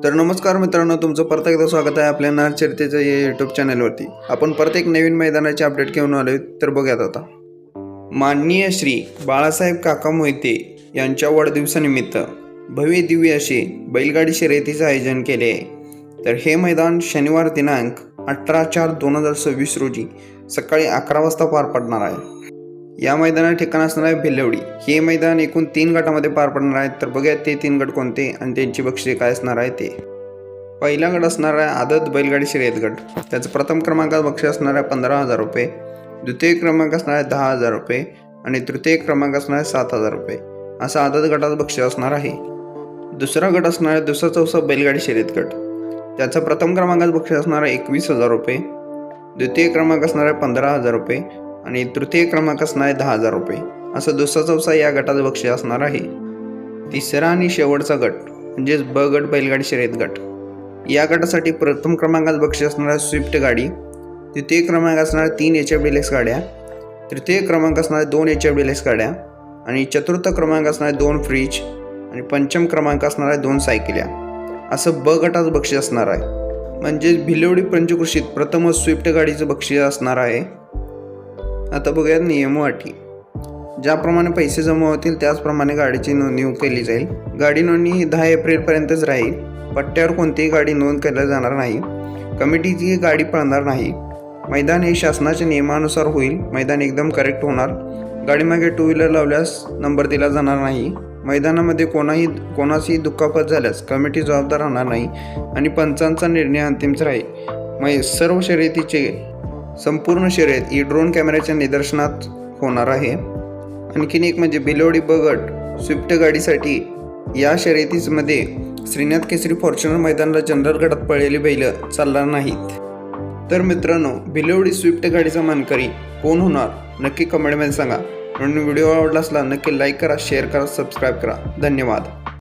तर नमस्कार मित्रांनो, तुमचं परत एकदा स्वागत आहे आपल्या नार चर्चेच्या या यूट्यूब चॅनलवरती। आपण परत एक नवीन मैदानाचे अपडेट घेऊन आलोय। तर बघूयात आता माननीय श्री बाळासाहेब काका मोहिते यांच्या वाढदिवसानिमित्त भव्य दिव्य असे बैलगाडी शर्यतीचे आयोजन केले आहे। तर हे मैदान शनिवार दिनांक 18/4/2026 रोजी सकाळी 11 वाजता पार पडणार आहे। या मैदानात ठिकाण असणार आहे भिलवडी। हे मैदान एकूण 3 गटामध्ये पार पडणार आहे। तर बघूयात ते 3 गट कोणते आणि त्यांची बक्षिसे काय असणार आहे ते। पहिला गट असणार आहे आदत बैलगाडी शर्यत गट। त्याचं प्रथम क्रमांकात बक्षीस असणार आहे 15,000 रुपये, द्वितीय क्रमांक असणार आहे 10,000 रुपये आणि तृतीय क्रमांक असणार आहे 7,000 रुपये असं आदत गटाचं बक्षीस असणार आहे। दुसरा गट असणार आहे दुसरा चौसा बैलगाडी शर्यत गट। त्याचा प्रथम क्रमांकात बक्षीस असणार आहे 21,000 रुपये, द्वितीय क्रमांक असणार आहे 15,000 रुपये आणि तृतीय क्रमांक असणार आहे 10,000 रुपये असं दुसरा चौसा या गटाचं बक्षीस असणार आहे। तिसरा आणि शेवटचा गट म्हणजेच ब गट बैलगाडी शर्यत गट। या गटासाठी प्रथम क्रमांकात बक्षीस असणार आहे स्विफ्ट गाडी, द्वितीय क्रमांक असणार 3 HF डिलक्स गाड्या, तृतीय क्रमांक असणार 2 HF डिलक्स गाड्या आणि चतुर्थ क्रमांक असणार 2 फ्रीज आणि पंचम क्रमांक असणार 2 सायकल्या असं ब गटाचं बक्षीस असणार आहे। म्हणजेच भिलवडी पंचकृषीत प्रथमच स्विफ्ट गाडीचं बक्षीस असणार आहे। आता बघूयात नियम व अटी। ज्याप्रमाणे पैसे जमा होतील त्याचप्रमाणे गाडीची नोंदणी केली जाईल। गाडी नोंदणी ही 10 एप्रिलपर्यंतच राहील। पट्ट्यावर कोणतीही गाडी नोंद केली जाणार नाही। कमिटीची गाडी पळणार नाही। मैदान हे शासनाच्या नियमानुसार होईल। मैदान एकदम करेक्ट होणार। गाडीमागे 2 व्हीलर लावल्यास नंबर दिला जाणार नाही। मैदानामध्ये कोणाची दुखापत झाल्यास कमिटी जबाबदार राहणार नाही आणि पंचांचा निर्णय अंतिमच राहील। सर्व शर्यतीचे संपूर्ण शर्यत ही ड्रोन कॅमेऱ्याच्या निदर्शनात होणार आहे। आणखीन एक म्हणजे भिलवडी ब गट स्विफ्ट गाडीसाठी या शर्यतीमध्ये श्रीनाथ केसरी फॉर्च्युनर मैदानाला जनरल गटात पळलेली बैल चालणार नाहीत। तर मित्रांनो, भिलवडी स्विफ्ट गाडीचा मानकरी कोण होणार नक्की कमेंटमध्ये सांगा। म्हणून व्हिडिओ आवडला असला नक्की लाईक करा, शेअर करा, सबस्क्राईब करा। धन्यवाद।